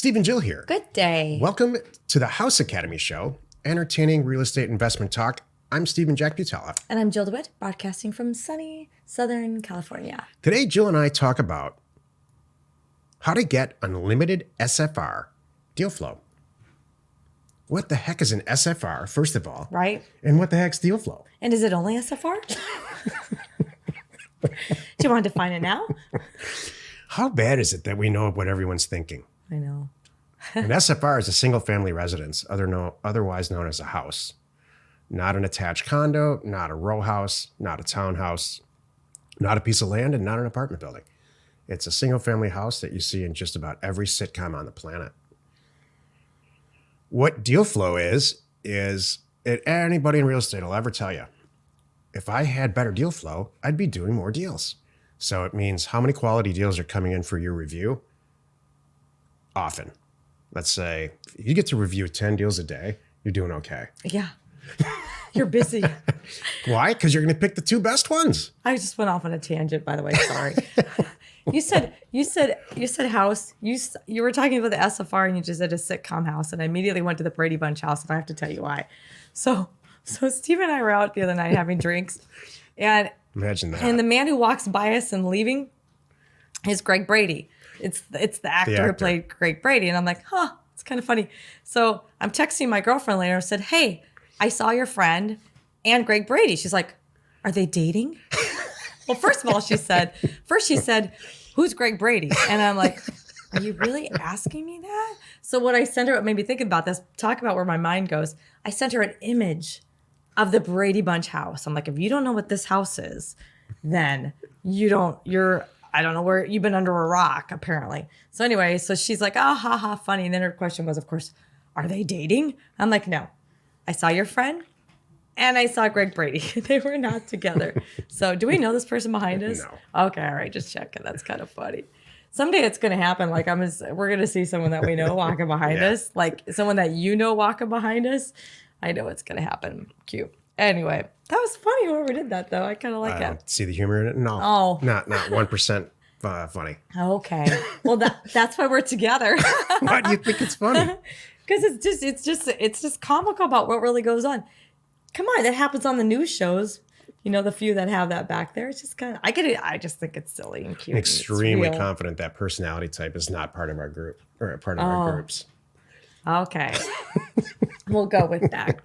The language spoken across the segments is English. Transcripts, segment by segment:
Steve and Jill here. Good day. Welcome to the House Academy Show, entertaining real estate investment talk. I'm Steve and Jack Butella. And I'm Jill DeWitt, broadcasting from sunny Southern California. Today, Jill and I talk about how to get unlimited SFR deal flow. What the heck is an SFR, first of all? Right. And what the heck's deal flow? And is it only SFR? Do you want to define it now? How bad is it that we know what everyone's thinking? I know. An SFR is a single-family residence, otherwise known as a house. Not an attached condo, not a row house, not a townhouse, not a piece of land, and not an apartment building. It's a single-family house that you see in just about every sitcom on the planet. What deal flow is anybody in real estate will ever tell you, if I had better deal flow, I'd be doing more deals. So it means how many quality deals are coming in for your review? Often. Let's say you get to review 10 deals a day, you're doing okay. Yeah. You're busy. Why? Because you're going to pick the two best ones. I just went off on a tangent, by the way. Sorry. You said house. You were talking about the SFR and you just said a sitcom house, and I immediately went to the Brady Bunch house, and I have to tell you why. So Steve and I were out the other night having drinks, and imagine that. And the man who walks by us and leaving is Greg Brady. It's the actor who played Greg Brady, and I'm like, it's kind of funny. So I'm texting my girlfriend later and said, hey, I saw your friend and Greg Brady. She's like, are they dating? Well, first of all, she said, who's Greg Brady? And I'm like, are you really asking me that? So what I sent her, what made me think about this, talk about where my mind goes. I sent her an image of the Brady Bunch house. I'm like, if you don't know what this house is, then I don't know where you've been under a rock, apparently. So anyway, so she's like, funny. And then her question was, of course, are they dating? I'm like, no. I saw your friend and I saw Greg Brady. They were not together. So do we know this person behind us? No. Okay, all right, just checking. That's kind of funny. Someday it's going to happen. Like we're going to see someone that we know walking behind us, like someone that you know walking behind us. I know it's going to happen. Cute. Anyway, that was funny. Whoever did that, though, I kind of like it. See the humor in it? No. Oh, not 1% funny. Okay. Well, that's why we're together. Why do you think it's funny? Because it's just comical about what really goes on. Come on, that happens on the news shows. You know, the few that have that back there. It's just kind of, I just think it's silly and cute. I'm extremely confident that personality type is not part of our group or a part of our groups. Okay. We'll go with that.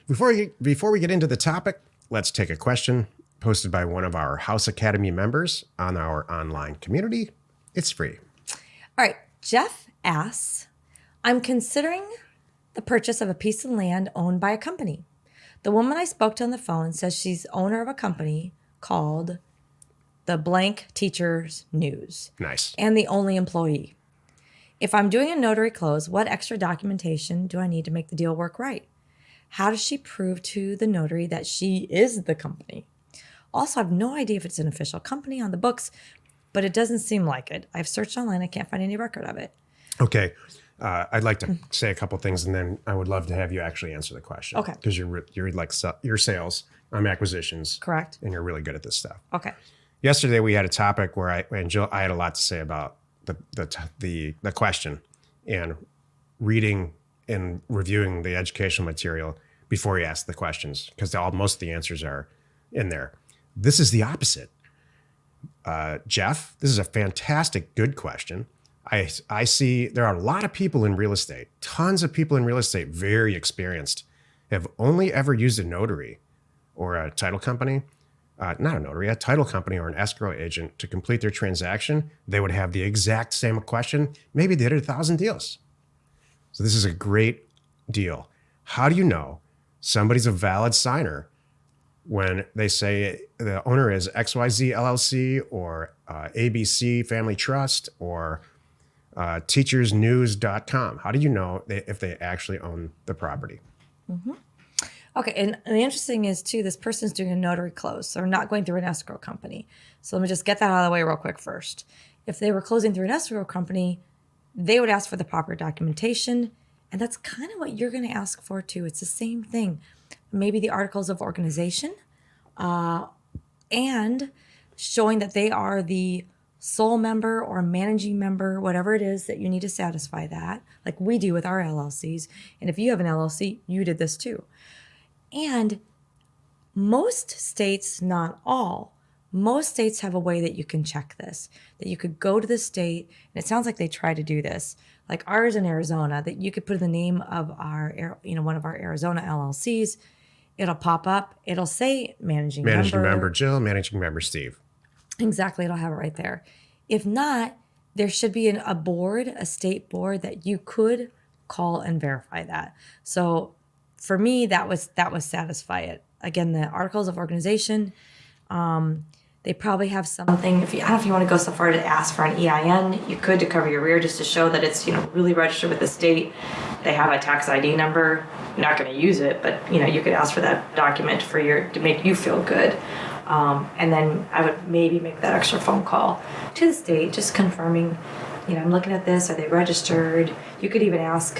Before we get into the topic, let's take a question posted by one of our House Academy members on our online community. It's free. All right. Jeff asks, I'm considering the purchase of a piece of land owned by a company. The woman I spoke to on the phone says she's owner of a company called the Blank Teachers News. Nice. And the only employee. If I'm doing a notary close, what extra documentation do I need to make the deal work right? How does she prove to the notary that she is the company? Also, I have no idea if it's an official company on the books, but it doesn't seem like it. I've searched online. I can't find any record of it. Okay. I'd like to say a couple things, and then I would love to have you actually answer the question. Okay. Because you're like your sales, I'm acquisitions. Correct. And you're really good at this stuff. Okay. Yesterday we had a topic where I had a lot to say about the question and reading and reviewing the educational material before you ask the questions, because most of the answers are in there. This is the opposite. Jeff, this is a fantastic, good question. I see there are a lot of people in real estate, tons of people in real estate, very experienced, have only ever used a notary or a title company, not a notary, a title company or an escrow agent to complete their transaction. They would have the exact same question. Maybe they did 1,000 deals. So this is a great deal. How do you know somebody's a valid signer when they say the owner is XYZ LLC or ABC Family Trust or teachersnews.com? How do you know if they actually own the property? Mm-hmm. Okay, and the interesting is, too, this person's doing a notary close. So they're not going through an escrow company. So let me just get that out of the way real quick first. If they were closing through an escrow company, they would ask for the proper documentation. And that's kind of what you're going to ask for, too. It's the same thing. Maybe the articles of organization and showing that they are the sole member or managing member, whatever it is that you need to satisfy that, like we do with our LLCs. And if you have an LLC, you did this too. And most states, not all, most states have a way that you can check this, that you could go to the state, and it sounds like they try to do this, like ours in Arizona, that you could put in the name of our, one of our Arizona LLCs. It'll pop up. It'll say managing member Jill, managing member Steve. Exactly. It'll have it right there. If not, there should be a board, a state board that you could call and verify that. So for me, that was satisfy it. Again, the articles of organization, they probably have something. I don't know if you want to go so far to ask for an EIN, you could, to cover your rear, just to show that it's, really registered with the state. They have a tax ID number. You're not going to use it, but you could ask for that document to make you feel good. And then I would maybe make that extra phone call to the state, just confirming, I'm looking at this. Are they registered? You could even ask,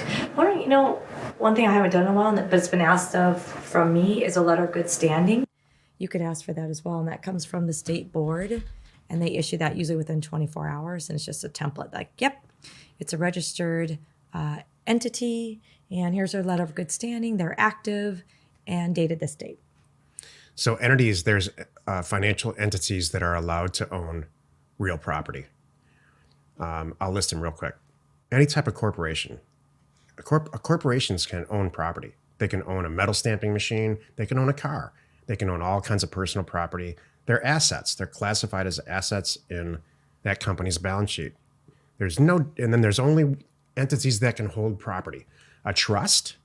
one thing I haven't done in a while, but it's been asked of from me, is a letter of good standing. You could ask for that as well. And that comes from the state board, and they issue that usually within 24 hours. And it's just a template like, yep, it's a registered entity. And here's their letter of good standing. They're active and dated this date. So entities, there's financial entities that are allowed to own real property. I'll list them real quick. Any type of corporation. Corporations can own property. They can own a metal stamping machine. They can own a car. They can own all kinds of personal property. They're assets. They're classified as assets in that company's balance sheet. And then there's only entities that can hold property. A trust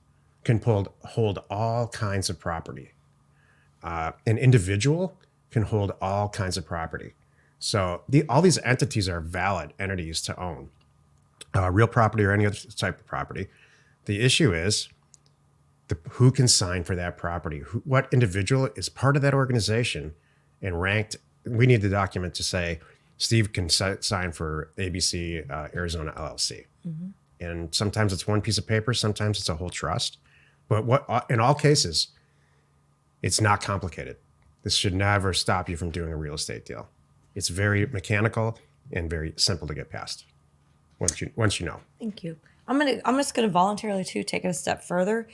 can hold all kinds of property. An individual can hold all kinds of property. So all these entities are valid entities to own, real property or any other type of property. The issue is who can sign for that property? What individual is part of that organization and ranked? We need the document to say Steve can sign for ABC Arizona LLC. Mm-hmm. And sometimes it's one piece of paper, sometimes it's a whole trust. But in all cases, it's not complicated. This should never stop you from doing a real estate deal. It's very mechanical and very simple to get past once you know. Thank you. I'm just gonna voluntarily too take it a step further.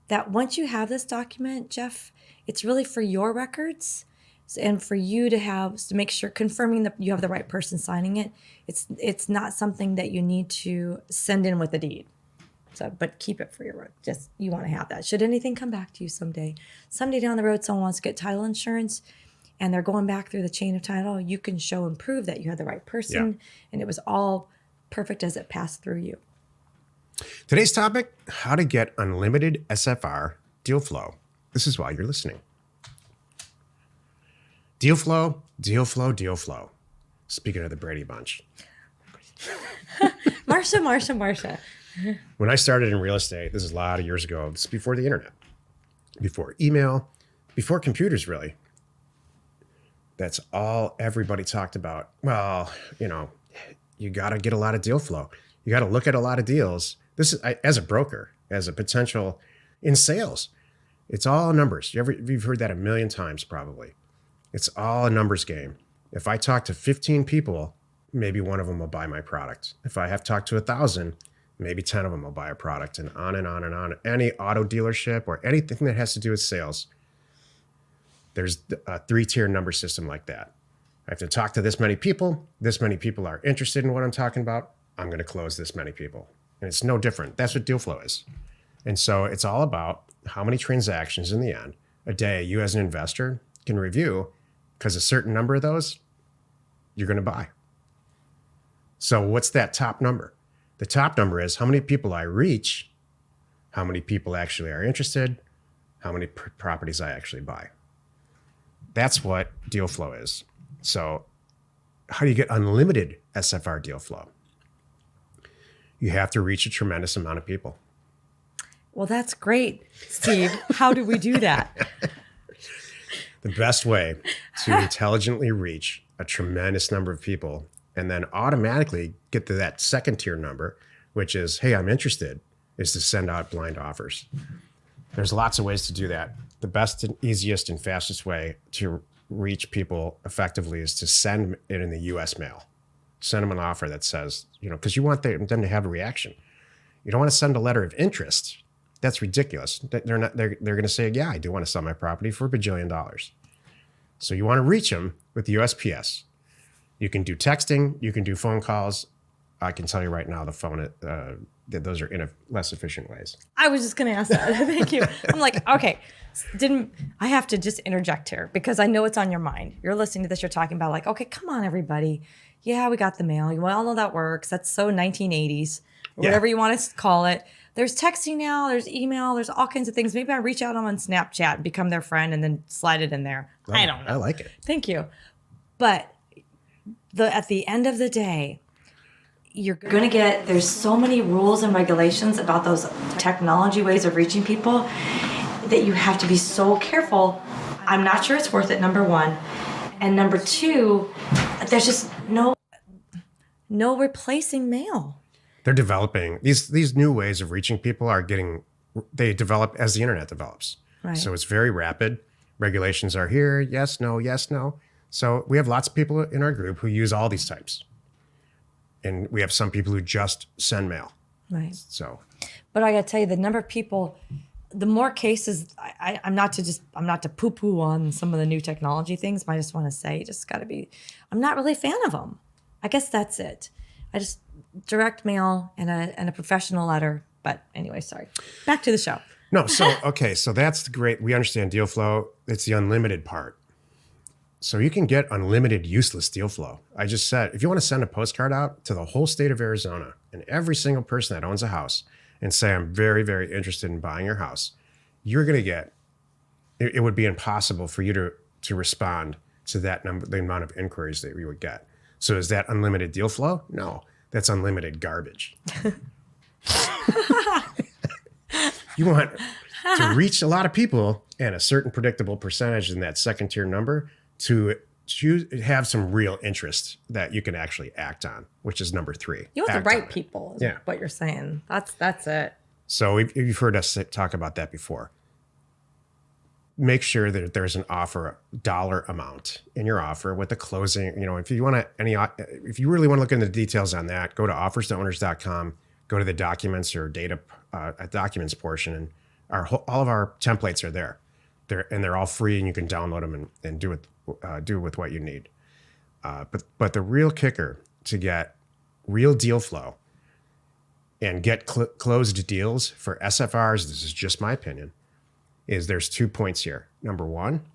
That once you have this document, Jeff, it's really for your records and for you to make sure, confirming that you have the right person signing it. It's not something that you need to send in with a deed. So, but keep it for your you want to have that. Should anything come back to you someday down the road, someone wants to get title insurance and they're going back through the chain of title, you can show and prove that you had the right person and it was all perfect as it passed through you. Today's topic, how to get unlimited SFR deal flow. This is why you're listening. Deal flow, deal flow, deal flow. Speaking of the Brady Bunch. Marsha. When I started in real estate, this is a lot of years ago, this is before the internet, before email, before computers really. That's all everybody talked about. Well, you got to get a lot of deal flow. You got to look at a lot of deals. This is, as a broker, as a potential in sales, it's all numbers. You've heard that a million times probably. It's all a numbers game. If I talk to 15 people, maybe one of them will buy my product. If I have talked to 1,000, maybe 10 of them will buy a product, and on and on and on. Any auto dealership or anything that has to do with sales, there's a 3-tier number system like that. I have to talk to this many people. This many people are interested in what I'm talking about. I'm going to close this many people. And it's no different. That's what deal flow is. And so it's all about how many transactions in the end a day you as an investor can review, because a certain number of those you're going to buy. So what's that top number? The top number is how many people I reach, how many people actually are interested, how many properties I actually buy. That's what deal flow is. So how do you get unlimited SFR deal flow? You have to reach a tremendous amount of people. Well, that's great, Steve. How do we do that? The best way to intelligently reach a tremendous number of people and then automatically get to that second tier number, which is, hey, I'm interested, is to send out blind offers. There's lots of ways to do that. The best and easiest and fastest way to reach people effectively is to send it in the US mail. Send them an offer that says, because you want them to have a reaction. You don't want to send a letter of interest. That's ridiculous. They're going to say, yeah, I do want to sell my property for $1 bajillion. So you want to reach them with the USPS. You can do texting. You can do phone calls. I can tell you right now, the phone, that those are less efficient ways. I was just going to ask that. Thank you. I'm like, okay, I have to just interject here because I know it's on your mind. You're listening to this. You're talking about like, okay, come on, everybody. Yeah, we got the mail. We all know that works. That's so 1980s, or whatever you want to call it. There's texting now. There's email. There's all kinds of things. Maybe I reach out on Snapchat and become their friend and then slide it in there. Oh, I don't know. I like it. Thank you. But at the end of the day, you're going to there's so many rules and regulations about those technology ways of reaching people that you have to be so careful. I'm not sure it's worth it, number one. And number two, there's just no replacing mail. They're developing these new ways of reaching people they develop as the internet develops. Right. So it's very rapid. Regulations are here. Yes, no, yes, no. So we have lots of people in our group who use all these types. And we have some people who just send mail. Right. So, but I got to tell you, the number of people, the more cases, I'm not to poo-poo on some of the new technology things, but I just want to say, I'm not really a fan of them. I guess that's it. I just direct mail and a professional letter. But anyway, sorry. Back to the show. No, so, okay. So that's great. We understand deal flow. It's the unlimited part. So you can get unlimited useless deal flow. I just said, if you want to send a postcard out to the whole state of Arizona and every single person that owns a house and say, I'm very, very interested in buying your house, you're going to get, it would be impossible for you to respond to that number, the amount of inquiries that we would get. So is that unlimited deal flow? No, that's unlimited garbage. You want to reach a lot of people and a certain predictable percentage in that second tier number to have some real interest that you can actually act on, which is number 3. You want the right people, is what you're saying. That's it. So you've heard us talk about that before. Make sure that there's an offer dollar amount in your offer with the closing. If you really want to look into the details on that, go to offerstowners.com, go to the documents or data documents portion, and all of our templates are there. They're all free, and you can download them and do with what you need. But the real kicker to get real deal flow and get closed deals for SFRs, this is just my opinion, is there's 2 points here. Number one,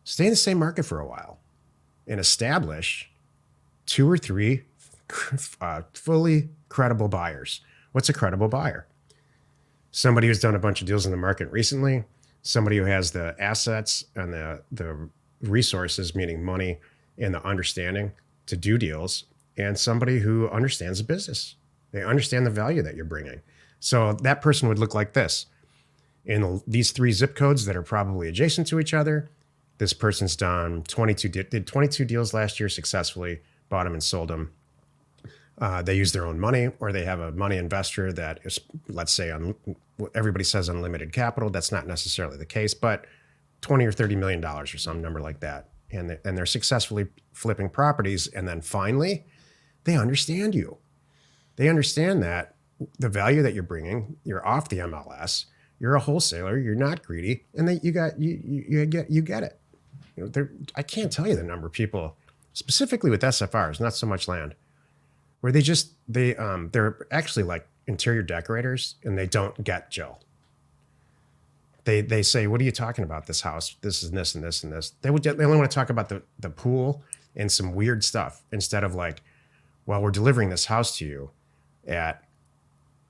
stay in the same market for a while and establish 2 or 3 fully credible buyers. What's a credible buyer? Somebody who's done a bunch of deals in the market recently, somebody who has the assets and the resources, meaning money and the understanding to do deals, and somebody who understands the business. They understand the value that you're bringing. So that person would look like this. In these 3 zip codes that are probably adjacent to each other, this person's done 22 deals last year successfully, bought them and sold them. They use their own money, or they have a money investor that is, let's say, everybody says unlimited capital. That's not necessarily the case, but $20 or $30 million or some number like that. And they're successfully flipping properties. And then finally, they understand you. They understand that the value that you're bringing, you're off the MLS, you're a wholesaler, you're not greedy, and that you get it. I can't tell you the number of people, specifically with SFRs, not so much land, where they're actually like interior decorators and they don't get Jill. They say, what are you talking about, this house? This is this and this and this. They only want to talk about the pool and some weird stuff instead of like, well, we're delivering this house to you at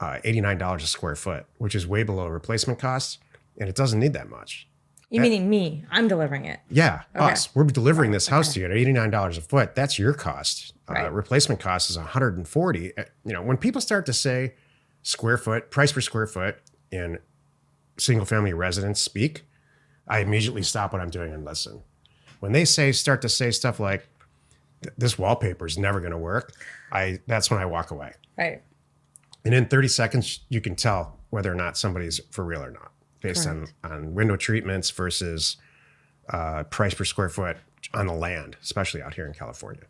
$89 a square foot, which is way below replacement costs, and it doesn't need that much. You meaning me? I'm delivering it. Yeah, okay. Us. We're delivering this house to you at $89 a foot. That's your cost. Right. Replacement cost is $140. When people start to say price per square foot in single family residence speak, I immediately stop what I'm doing and listen. When they start to say stuff like, this wallpaper is never going to work, that's when I walk away. Right. And in 30 seconds, you can tell whether or not somebody's for real or not, based on window treatments versus price per square foot on the land, especially out here in California.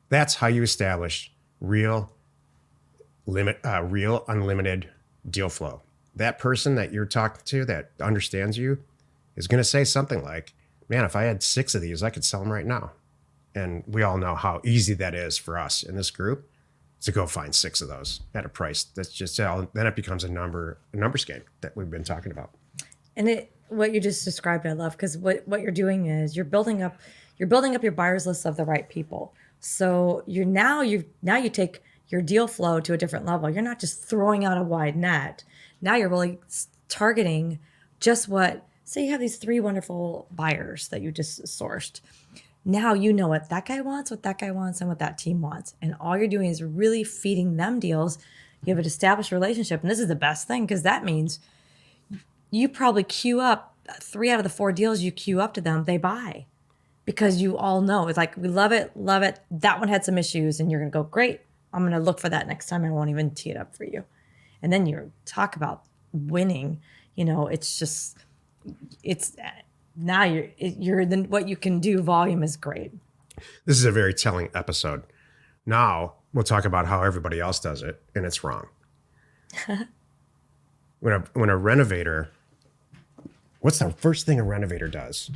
That's how you establish real real unlimited deal flow. That person that you're talking to that understands you is going to say something like, man, if I had 6 of these, I could sell them right now. And we all know how easy that is for us in this group to go find 6 of those at a price that's just then it becomes a numbers game that we've been talking about. And what you just described, I love, because what you're doing is you're building up your buyers list of the right people. So now you take your deal flow to a different level. You're not just throwing out a wide net. Now you're really targeting just say you have these 3 wonderful buyers that you just sourced. Now you know what that guy wants, and what that team wants. And all you're doing is really feeding them deals. You have an established relationship. And this is the best thing, because that means you probably queue up 3 out of the 4 deals you queue up to them, they buy. Because you all know, it's like, we love it. That one had some issues, and you're going to go, great. I'm going to look for that next time. I won't even tee it up for you. And then you talk about winning. What you can do. Volume is great. This is a very telling episode. Now we'll talk about how everybody else does it, and it's wrong. When a renovator, what's the first thing a renovator does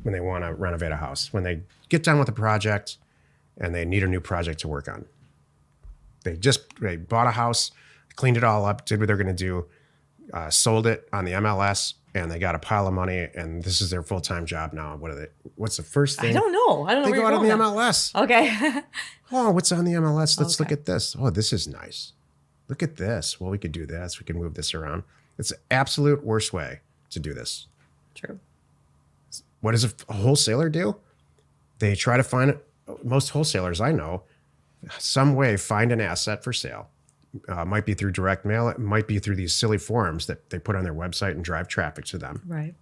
when they want to renovate a house? When they get done with a project and they need a new project to work on. They bought a house, cleaned it all up, did what they're going to do, sold it on the MLS, and they got a pile of money, and this is their full-time job now. What's the first thing? I don't know. They go out on the MLS. Okay. Oh, what's on the MLS? Let's look at this. Oh, this is nice. Look at this. Well, we could do this. We can move this around. It's the absolute worst way to do this. True. What does a wholesaler do? They try to find it. Most wholesalers I know, some way find an asset for sale. Might be through direct mail. It might be through these silly forums that they put on their website and drive traffic to them. Right.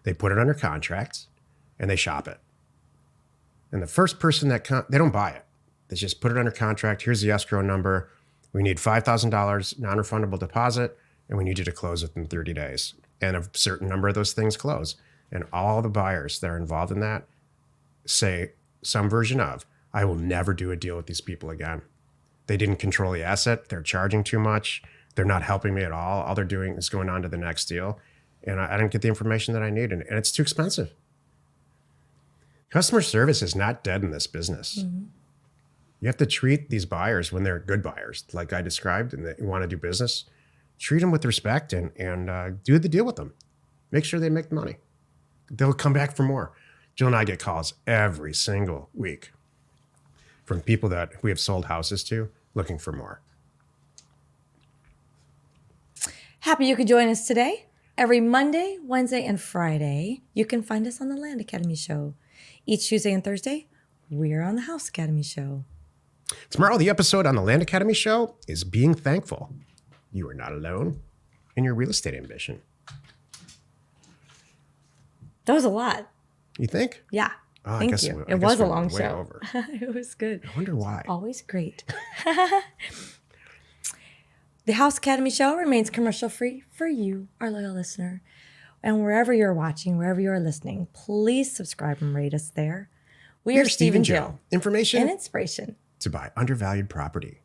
They put it under contract and they shop it. And the first person they don't buy it. They just put it under contract. Here's the escrow number. We need $5,000 non-refundable deposit, and we need you to close within 30 days. And a certain number of those things close. And all the buyers that are involved in that say some version of, I will never do a deal with these people again. They didn't control the asset. They're charging too much. They're not helping me at all. All they're doing is going on to the next deal. And I didn't get the information that I need. And it's too expensive. Customer service is not dead in this business. Mm-hmm. You have to treat these buyers when they're good buyers, like I described, and they want to do business. Treat them with respect and do the deal with them. Make sure they make the money. They'll come back for more. Jill and I get calls every single week from people that we have sold houses to looking for more. Happy you could join us today. Every Monday, Wednesday, and Friday, you can find us on the Land Academy Show. Each Tuesday and Thursday, we're on the House Academy Show. Tomorrow, the episode on the Land Academy Show is being thankful. You are not alone in your real estate ambition. That was a lot. You think? Yeah. Oh, Thank you. It was a long show. Over. It was good. I wonder why. Always great. The House Academy Show remains commercial free for you, our loyal listener. And wherever you're watching, wherever you're listening, please subscribe and rate us there. We are Steve and Jill. Information and inspiration to buy undervalued property.